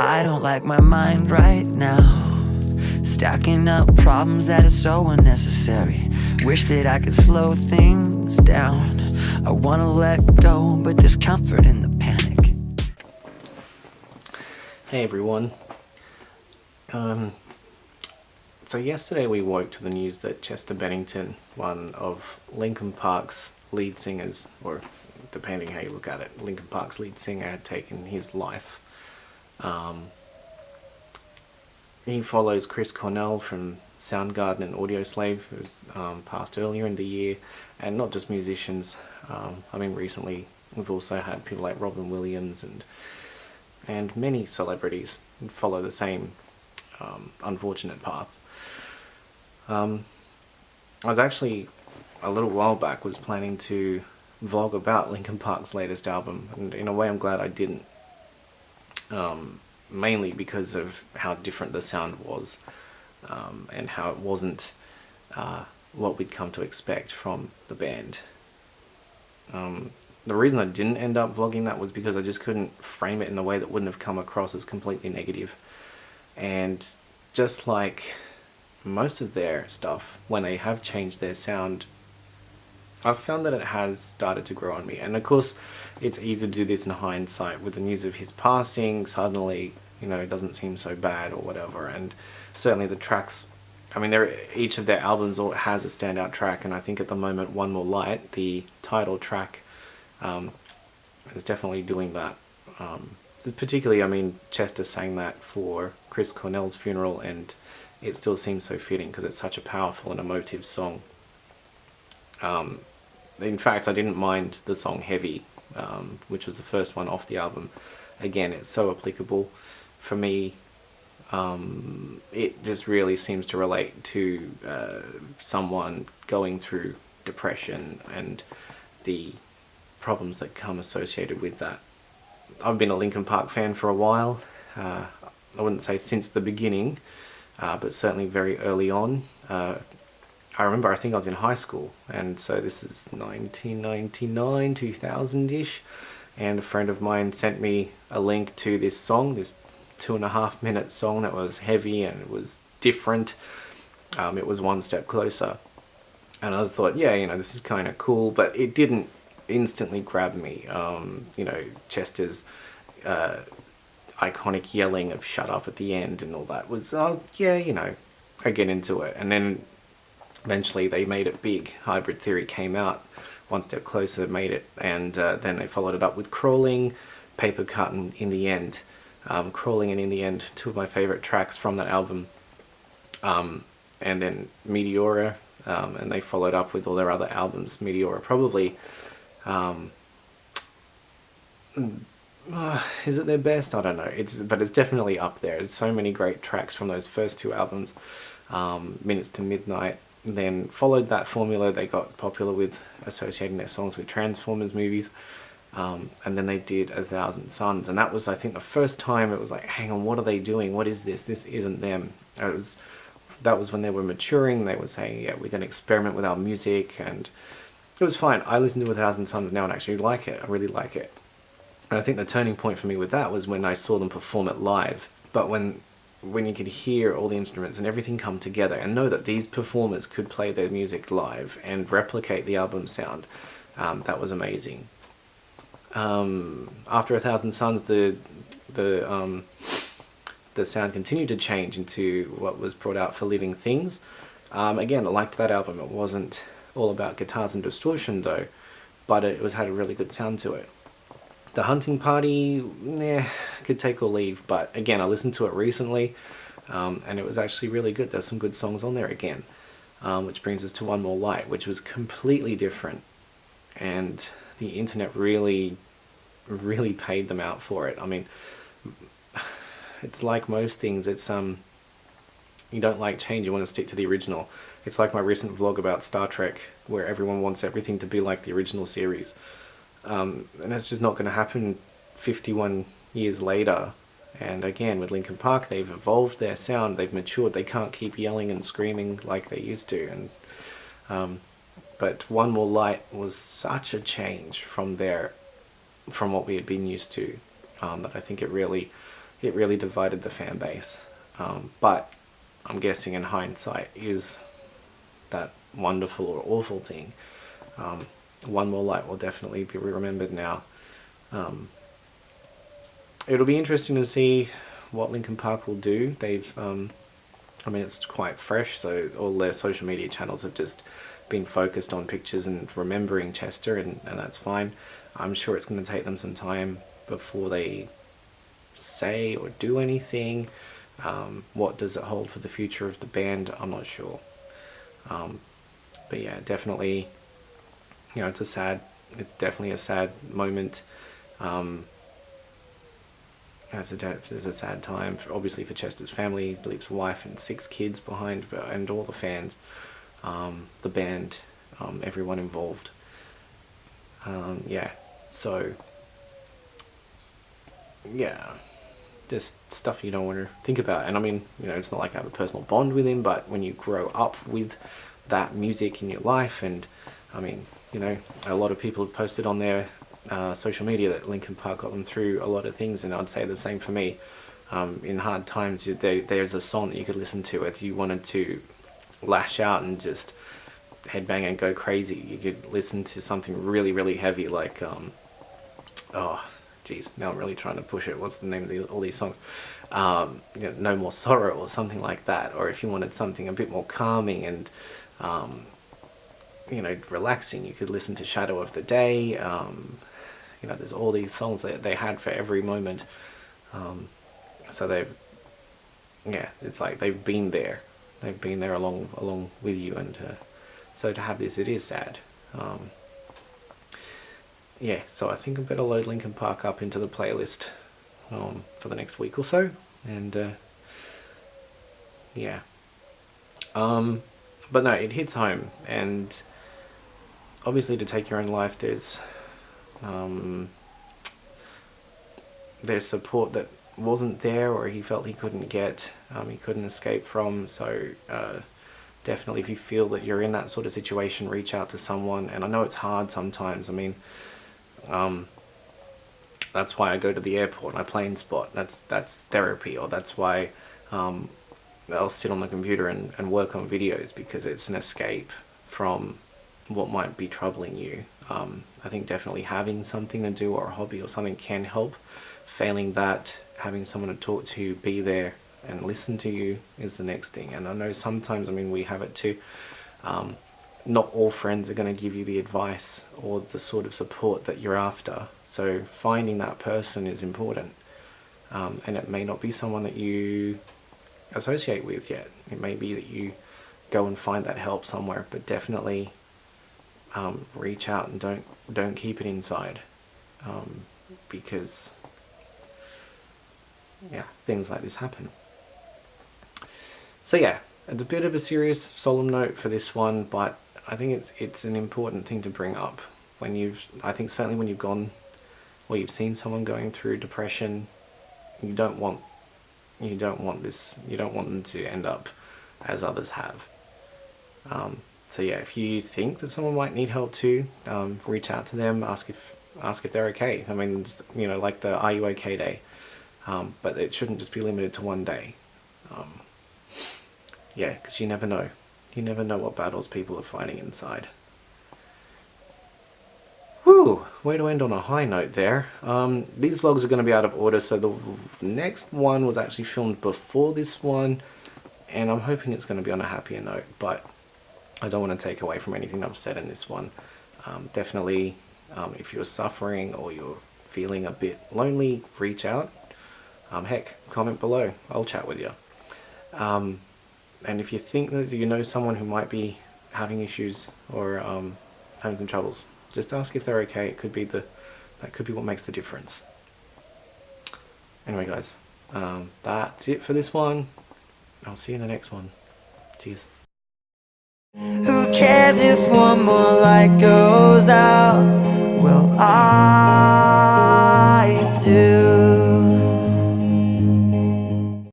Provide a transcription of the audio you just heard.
I don't like my mind right now, stacking up problems that are so unnecessary. Wish that I could slow things down. I wanna let go, but there's comfort in the panic. Hey everyone. So yesterday we woke to the news that Chester Bennington, one of Linkin Park's lead singers, or depending how you look at it, Linkin Park's lead singer, had taken his life. He follows Chris Cornell from Soundgarden and Audioslave, who's passed earlier in the year, and not just musicians. I mean, recently we've also had people like Robin Williams and many celebrities follow the same unfortunate path. I was actually, a little while back, was planning to vlog about Linkin Park's latest album, and in a way I'm glad I didn't. Mainly because of how different the sound was, and how it wasn't what we'd come to expect from the band. The reason I didn't end up vlogging that was because I just couldn't frame it in a way that wouldn't have come across as completely negative. And just like most of their stuff, when they have changed their sound, I've found that it has started to grow on me. And of course, it's easy to do this in hindsight. With the news of his passing, suddenly, you know, it doesn't seem so bad or whatever. And certainly the tracks, I mean, each of their albums has a standout track, and I think at the moment One More Light, the title track, is definitely doing that. Particularly, I mean, Chester sang that for Chris Cornell's funeral, and it still seems so fitting because it's such a powerful and emotive song. In fact, I didn't mind the song Heavy, which was the first one off the album. Again, it's so applicable for me. It just really seems to relate to someone going through depression and the problems that come associated with that. I've been a Linkin Park fan for a while. I wouldn't say since the beginning, but certainly very early on. I remember, I think I was in high school, and so this is 1999, 2000-ish, and a friend of mine sent me a link to this song, this 2.5 minute song that was heavy and it was different. It was One Step Closer, and I thought, yeah, you know, this is kind of cool, but it didn't instantly grab me. You know, Chester's iconic yelling of "shut up" at the end and all that was, yeah, you know, I get into it. And then eventually they made it big. Hybrid Theory came out, One Step Closer made it, and then they followed it up with Crawling, Paper Cut, and In the End. Crawling and In the End, two of my favourite tracks from that album. And then Meteora, and they followed up with all their other albums. Meteora probably, is it their best? I don't know. But it's definitely up there. There's so many great tracks from those first two albums. Minutes to Midnight. Then followed that formula. They got popular with associating their songs with Transformers movies, and then they did 1,000 Suns, and that was, I think, the first time it was like, hang on, what are they doing? What is this? This isn't them. That was when they were maturing. They were saying, yeah, we're going to experiment with our music, and it was fine. I listen to 1,000 Suns now and actually like it. I really like it. And I think the turning point for me with that was when I saw them perform it live. But when you could hear all the instruments and everything come together and know that these performers could play their music live and replicate the album sound, that was amazing. After 1,000 Suns, the sound continued to change into what was brought out for Living Things. Again, I liked that album. It wasn't all about guitars and distortion though, but it had a really good sound to it. The Hunting Party, could take or leave, but again, I listened to it recently, and it was actually really good. There's some good songs on there again, which brings us to One More Light, which was completely different, and the internet really, really paid them out for it. I mean, it's like most things, it's you don't like change, you want to stick to the original. It's like my recent vlog about Star Trek, where everyone wants everything to be like the original series. And it's just not going to happen 51 years later. And again, with Linkin Park, they've evolved their sound, they've matured, they can't keep yelling and screaming like they used to. And but One More Light was such a change from what we had been used to, that I think it really it really divided the fan base. But I'm guessing in hindsight, is that wonderful or awful thing? One More Light will definitely be remembered now. It'll be interesting to see what Linkin Park will do. They've, I mean, it's quite fresh, so all their social media channels have just been focused on pictures and remembering Chester, and that's fine. I'm sure it's going to take them some time before they say or do anything. What does it hold for the future of the band? I'm not sure. But yeah, definitely, you know, it's definitely a sad moment. It's a sad time, obviously, for Chester's family. He leaves a wife and 6 kids behind, and all the fans, the band, everyone involved. Yeah, so, yeah, just stuff you don't want to think about. And I mean, you know, it's not like I have a personal bond with him, but when you grow up with that music in your life, and I mean, you know, a lot of people have posted on their social media that Linkin Park got them through a lot of things, and I'd say the same for me. In hard times, there's a song that you could listen to if you wanted to lash out and just headbang and go crazy. You could listen to something really, really heavy, like oh geez, now I'm really trying to push it. What's the name of all these songs? You know, No More Sorrow or something like that. Or if you wanted something a bit more calming and you know, relaxing, you could listen to Shadow of the Day. You know, there's all these songs that they had for every moment. So they've, yeah, it's like they've been there along with you, and so to have this, it is sad. Yeah, so I think I'm going to load Linkin Park up into the playlist for the next week or so, and yeah. But no, it hits home, and obviously to take your own life, there's support that wasn't there, or he felt he couldn't get, he couldn't escape from. So definitely, if you feel that you're in that sort of situation, reach out to someone. And I know it's hard sometimes. I mean, that's why I go to the airport and I plane spot. That's therapy, or that's why I'll sit on the computer and work on videos, because it's an escape from what might be troubling you. I think definitely having something to do, or a hobby or something, can help. Failing that, having someone to talk to, be there and listen to you, is the next thing. And I know sometimes, I mean, we have it too, not all friends are going to give you the advice or the sort of support that you're after. So finding that person is important. And it may not be someone that you associate with yet. It may be that you go and find that help somewhere, but definitely reach out, and don't keep it inside, because yeah, things like this happen. So yeah, it's a bit of a serious, solemn note for this one, but I think it's an important thing to bring up when I think certainly when you've gone, or you've seen someone going through depression, you don't want them to end up as others have. So yeah, if you think that someone might need help too, reach out to them, ask if they're okay. I mean, you know, like the Are You Okay Day, but it shouldn't just be limited to one day. Yeah, because you never know. You never know what battles people are fighting inside. Whew, way to end on a high note there. These vlogs are going to be out of order, so the next one was actually filmed before this one, and I'm hoping it's going to be on a happier note, but I don't want to take away from anything I've said in this one. Definitely, if you're suffering or you're feeling a bit lonely, reach out. Heck, comment below. I'll chat with you. And if you think that you know someone who might be having issues or having some troubles, just ask if they're okay. It could be that could be what makes the difference. Anyway, guys, that's it for this one. I'll see you in the next one. Cheers. Who cares if one more light goes out? Well, I do.